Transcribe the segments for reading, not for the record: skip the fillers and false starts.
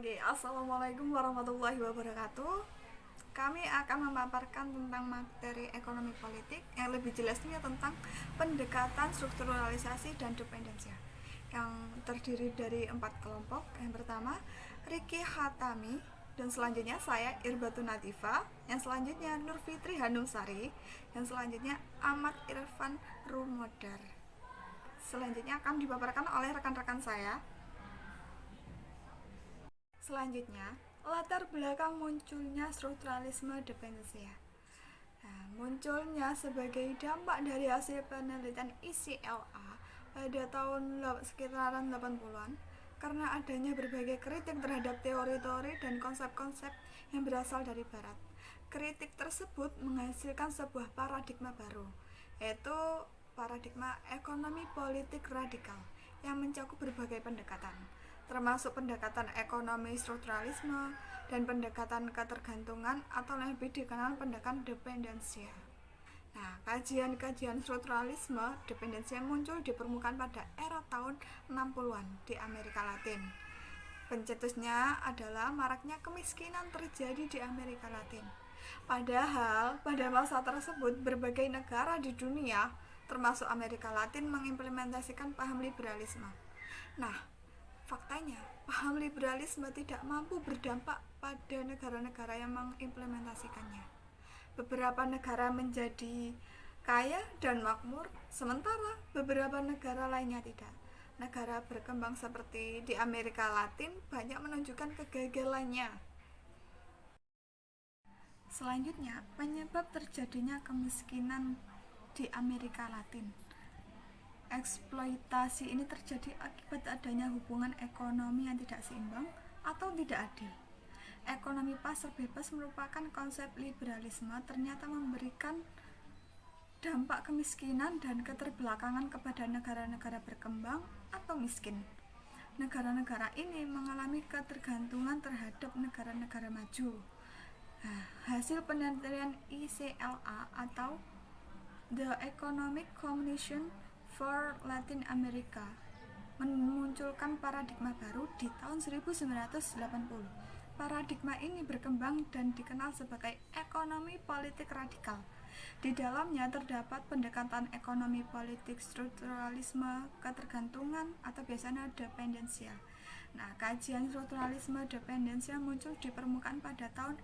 Oke, assalamualaikum warahmatullahi wabarakatuh. Kami akan memaparkan tentang materi ekonomi politik yang lebih jelasnya tentang pendekatan strukturalisasi dan dependensia yang terdiri dari 4 kelompok. Yang pertama, Riki Hatami, dan selanjutnya saya Irbatun Natifa, yang selanjutnya Nur Fitri Hanumsari, yang selanjutnya Ahmad Irfan Rumodar. Selanjutnya akan dipaparkan oleh rekan-rekan saya. Selanjutnya, latar belakang munculnya strukturalisme dependensia. Nah, munculnya sebagai dampak dari hasil penelitian ICLA pada tahun sekitaran 80-an karena adanya berbagai kritik terhadap teori-teori dan konsep-konsep yang berasal dari barat. Kritik tersebut menghasilkan sebuah paradigma baru, yaitu paradigma ekonomi politik radikal yang mencakup berbagai pendekatan, termasuk pendekatan ekonomi strukturalisme dan pendekatan ketergantungan atau lebih dikenal pendekatan dependensia. Nah, kajian-kajian strukturalisme dependensia muncul di permukaan pada era tahun 60-an di Amerika Latin. Pencetusnya adalah maraknya kemiskinan terjadi di Amerika Latin. Padahal pada masa tersebut berbagai negara di dunia termasuk Amerika Latin mengimplementasikan paham liberalisme. Nah, faktanya, paham liberalisme tidak mampu berdampak pada negara-negara yang mengimplementasikannya. Beberapa negara menjadi kaya dan makmur, sementara beberapa negara lainnya tidak. Negara berkembang seperti di Amerika Latin banyak menunjukkan kegagalannya. Selanjutnya, penyebab terjadinya kemiskinan di Amerika Latin. Eksploitasi ini terjadi akibat adanya hubungan ekonomi yang tidak seimbang atau tidak adil. Ekonomi pasar bebas merupakan konsep liberalisme ternyata memberikan dampak kemiskinan dan keterbelakangan kepada negara-negara berkembang atau miskin. Negara-negara ini mengalami ketergantungan terhadap negara-negara maju. Nah, hasil penelitian ICLA atau The Economic Commission for Latin America memunculkan paradigma baru di tahun 1980. Paradigma ini berkembang dan dikenal sebagai ekonomi politik radikal. Di dalamnya terdapat pendekatan ekonomi politik strukturalisme, ketergantungan atau biasanya dependensia. Nah, kajian strukturalisme dependensia muncul di permukaan pada tahun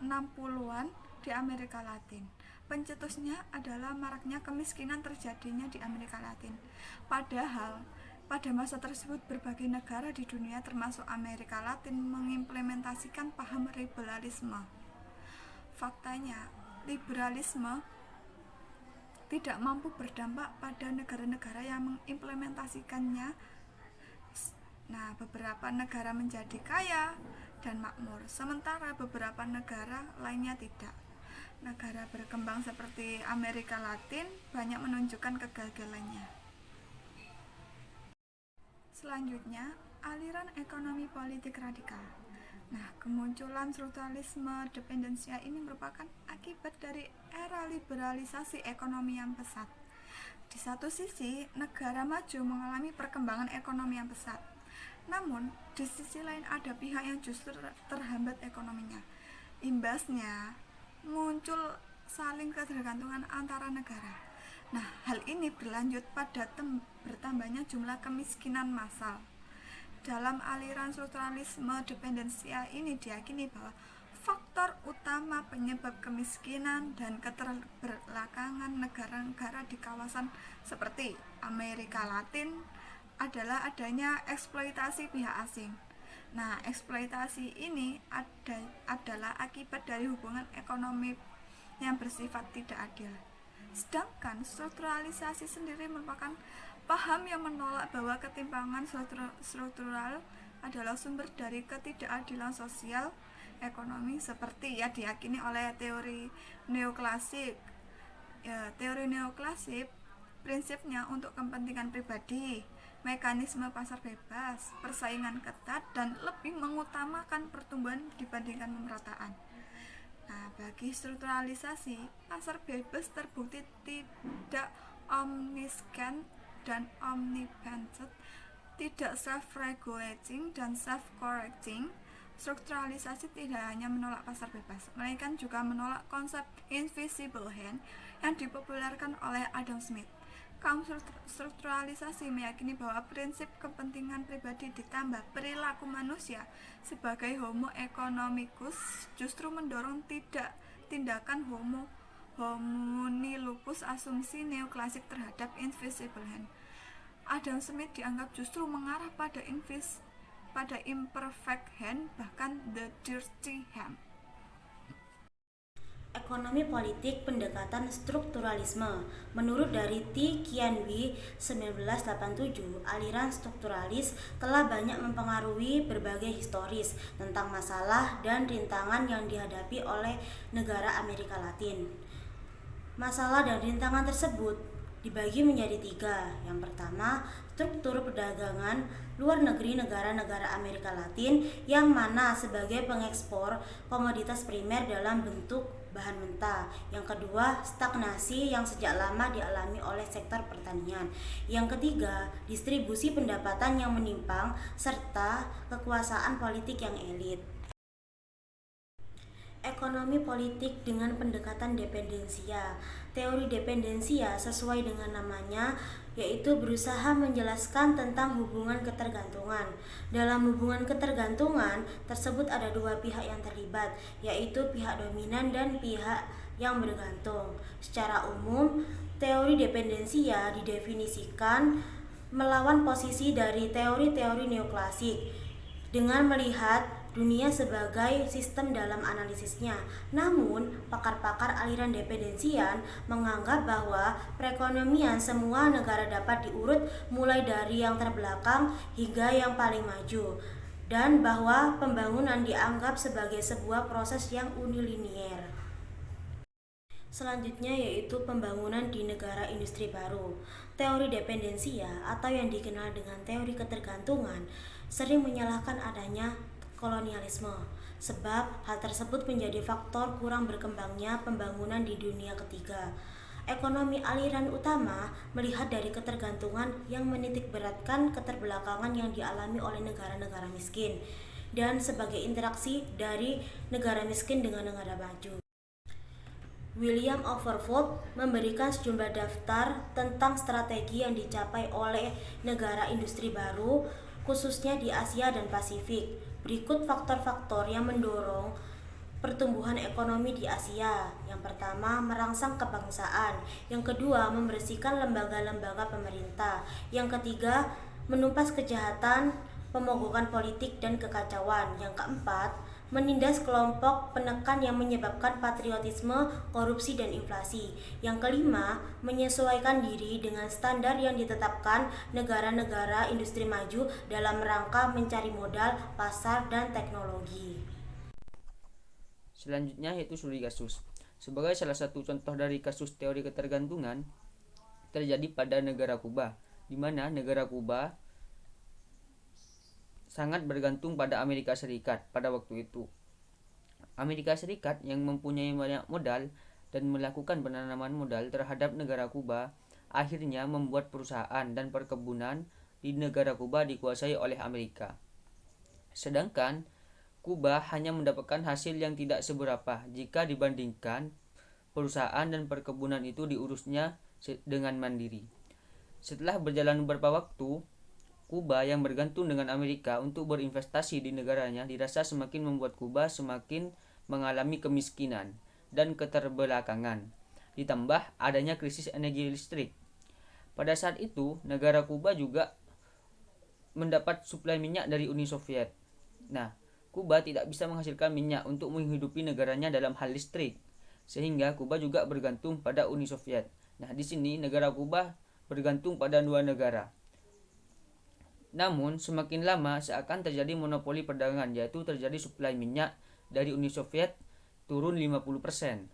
60-an di Amerika Latin. Pencetusnya adalah maraknya kemiskinan terjadinya di Amerika Latin. Padahal pada masa tersebut berbagai negara di dunia termasuk Amerika Latin mengimplementasikan paham liberalisme. Faktanya, liberalisme tidak mampu berdampak pada negara-negara yang mengimplementasikannya. Nah, beberapa negara menjadi kaya dan makmur, sementara beberapa negara lainnya tidak. Negara berkembang seperti Amerika Latin banyak menunjukkan kegagalannya. Selanjutnya, aliran ekonomi politik radikal. Nah, kemunculan strukturalisme dependensia ini merupakan akibat dari era liberalisasi ekonomi yang pesat. Di satu sisi, negara maju mengalami perkembangan ekonomi yang pesat. Namun, di sisi lain ada pihak yang justru terhambat ekonominya. Imbasnya, muncul saling ketergantungan antara negara. Nah, hal ini berlanjut pada bertambahnya jumlah kemiskinan massal. Dalam aliran strukturalisme dependensia ini diyakini bahwa faktor utama penyebab kemiskinan dan keterbelakangan negara-negara di kawasan seperti Amerika Latin adalah adanya eksploitasi pihak asing. Nah, eksploitasi ini adalah akibat dari hubungan ekonomi yang bersifat tidak adil. Sedangkan strukturalisasi sendiri merupakan paham yang menolak bahwa ketimpangan struktural adalah sumber dari ketidakadilan sosial ekonomi seperti ya diyakini oleh teori neoklasik. Ya, teori neoklasik prinsipnya untuk kepentingan pribadi, mekanisme pasar bebas, persaingan ketat, dan lebih mengutamakan pertumbuhan dibandingkan pemerataan. Nah, bagi strukturalisasi, pasar bebas terbukti tidak omniscient dan omnipresent tidak self-regulating dan self-correcting. Strukturalisasi tidak hanya menolak pasar bebas, melainkan juga menolak konsep invisible hand yang dipopulerkan oleh Adam Smith. Kaum strukturalisasi meyakini bahwa prinsip kepentingan pribadi ditambah perilaku manusia sebagai homo economicus justru mendorong tindakan homini lupus asumsi neoklasik terhadap invisible hand. Adam Smith dianggap justru mengarah pada imperfect hand, bahkan the dirty hand. Ekonomi politik pendekatan strukturalisme. Menurut dari T. Kianwi 1987, aliran strukturalis telah banyak mempengaruhi berbagai historis tentang masalah dan rintangan yang dihadapi oleh negara Amerika Latin. Masalah dan rintangan tersebut dibagi menjadi 3. Yang pertama, struktur perdagangan luar negeri negara-negara Amerika Latin yang mana sebagai pengekspor komoditas primer dalam bentuk bahan mentah. Yang kedua, stagnasi yang sejak lama dialami oleh sektor pertanian. Yang ketiga, distribusi pendapatan yang menyimpang serta kekuasaan politik yang elit. Ekonomi politik dengan pendekatan dependensia. Teori dependensia sesuai dengan namanya, yaitu berusaha menjelaskan tentang hubungan ketergantungan. Dalam hubungan ketergantungan tersebut ada 2 pihak yang terlibat, yaitu pihak dominan dan pihak yang bergantung. Secara umum, teori dependensia didefinisikan melawan posisi dari teori-teori neoklasik dengan melihat dunia sebagai sistem dalam analisisnya. Namun, pakar-pakar aliran dependensian menganggap bahwa perekonomian semua negara dapat diurut mulai dari yang terbelakang hingga yang paling maju, dan bahwa pembangunan dianggap sebagai sebuah proses yang unilinier. Selanjutnya yaitu pembangunan di negara industri baru. Teori dependensia atau yang dikenal dengan teori ketergantungan sering menyalahkan adanya kolonialisme, sebab hal tersebut menjadi faktor kurang berkembangnya pembangunan di dunia ketiga. Ekonomi aliran utama melihat dari ketergantungan yang menitikberatkan keterbelakangan yang dialami oleh negara-negara miskin dan sebagai interaksi dari negara miskin dengan negara maju. William Overford memberikan sejumlah daftar tentang strategi yang dicapai oleh negara industri baru, khususnya di Asia dan Pasifik. Berikut faktor-faktor yang mendorong pertumbuhan ekonomi di Asia. Yang pertama, merangsang kebangsaan. Yang kedua, membersihkan lembaga-lembaga pemerintah. Yang ketiga, menumpas kejahatan, pemogokan politik dan kekacauan. Yang keempat, menindas kelompok penekan yang menyebabkan patriotisme, korupsi, dan inflasi. Yang kelima, menyesuaikan diri dengan standar yang ditetapkan negara-negara industri maju dalam rangka mencari modal, pasar, dan teknologi. Selanjutnya yaitu studi kasus. Sebagai salah satu contoh dari kasus teori ketergantungan terjadi pada negara Kuba, di mana negara Kuba sangat bergantung pada Amerika Serikat pada waktu itu. Amerika Serikat yang mempunyai banyak modal dan melakukan penanaman modal terhadap negara Kuba akhirnya membuat perusahaan dan perkebunan di negara Kuba dikuasai oleh Amerika. Sedangkan Kuba hanya mendapatkan hasil yang tidak seberapa jika dibandingkan perusahaan dan perkebunan itu diurusnya dengan mandiri. Setelah berjalan beberapa waktu, Kuba yang bergantung dengan Amerika untuk berinvestasi di negaranya dirasa semakin membuat Kuba semakin mengalami kemiskinan dan keterbelakangan, ditambah adanya krisis energi listrik. Pada saat itu, negara Kuba juga mendapat suplai minyak dari Uni Soviet. Nah, Kuba tidak bisa menghasilkan minyak untuk menghidupi negaranya dalam hal listrik, sehingga Kuba juga bergantung pada Uni Soviet. Nah, di sini negara Kuba bergantung pada 2 negara. Namun, semakin lama seakan terjadi monopoli perdagangan, yaitu terjadi suplai minyak dari Uni Soviet turun 50%.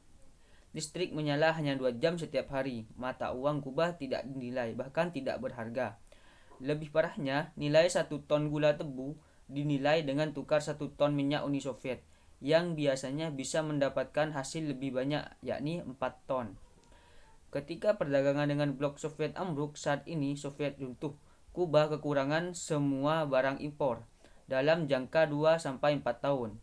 Listrik menyala hanya 2 jam setiap hari. Mata uang Kuba tidak dinilai, bahkan tidak berharga. Lebih parahnya, nilai 1 ton gula tebu dinilai dengan tukar 1 ton minyak Uni Soviet, yang biasanya bisa mendapatkan hasil lebih banyak, yakni 4 ton. Ketika perdagangan dengan blok Soviet ambruk, saat ini Soviet runtuh, Kuba kekurangan semua barang impor dalam jangka 2-4 tahun.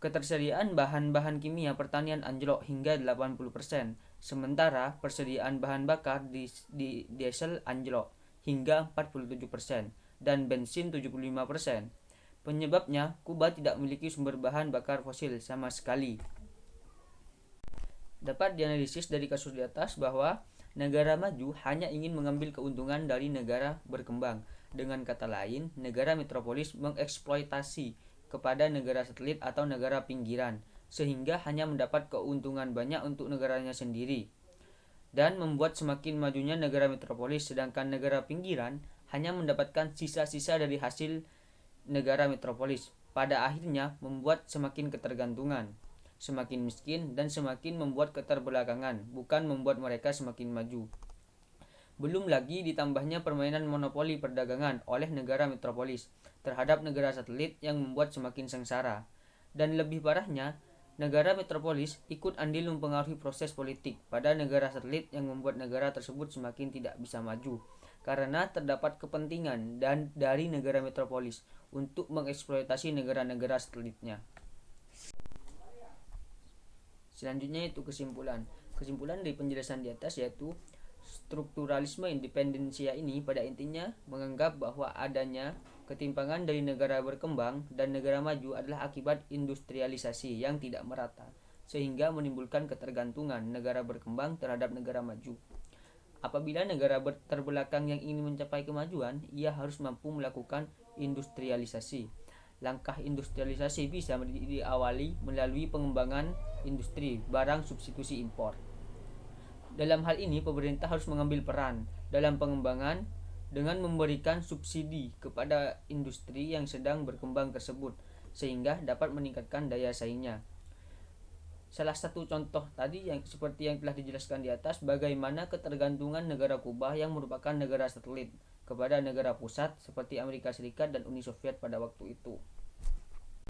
Ketersediaan bahan-bahan kimia pertanian anjlok hingga 80%, sementara persediaan bahan bakar di diesel anjlok hingga 47% dan bensin 75%. Penyebabnya, Kuba tidak memiliki sumber bahan bakar fosil sama sekali. Dapat dianalisis dari kasus di atas bahwa negara maju hanya ingin mengambil keuntungan dari negara berkembang. Dengan kata lain, negara metropolis mengeksploitasi kepada negara satelit atau negara pinggiran, sehingga hanya mendapat keuntungan banyak untuk negaranya sendiri, dan membuat semakin majunya negara metropolis, sedangkan negara pinggiran hanya mendapatkan sisa-sisa dari hasil negara metropolis. Pada akhirnya membuat semakin ketergantungan, semakin miskin, dan semakin membuat keterbelakangan, bukan membuat mereka semakin maju. Belum lagi ditambahnya permainan monopoli perdagangan oleh negara metropolis terhadap negara satelit yang membuat semakin sengsara. Dan lebih parahnya, negara metropolis ikut andil mempengaruhi proses politik pada negara satelit yang membuat negara tersebut semakin tidak bisa maju, karena terdapat kepentingan dari negara metropolis untuk mengeksploitasi negara-negara satelitnya. Selanjutnya itu kesimpulan. Kesimpulan dari penjelasan di atas yaitu strukturalisme independensia ini pada intinya menganggap bahwa adanya ketimpangan dari negara berkembang dan negara maju adalah akibat industrialisasi yang tidak merata, sehingga menimbulkan ketergantungan negara berkembang terhadap negara maju. Apabila negara terbelakang yang ingin mencapai kemajuan, ia harus mampu melakukan industrialisasi. Langkah industrialisasi bisa diawali melalui pengembangan industri barang substitusi impor. Dalam hal ini, pemerintah harus mengambil peran dalam pengembangan dengan memberikan subsidi kepada industri yang sedang berkembang tersebut, sehingga dapat meningkatkan daya saingnya. Salah satu contoh tadi yang seperti yang telah dijelaskan di atas, bagaimana ketergantungan negara Kuba yang merupakan negara satelit kepada negara pusat seperti Amerika Serikat dan Uni Soviet pada waktu itu.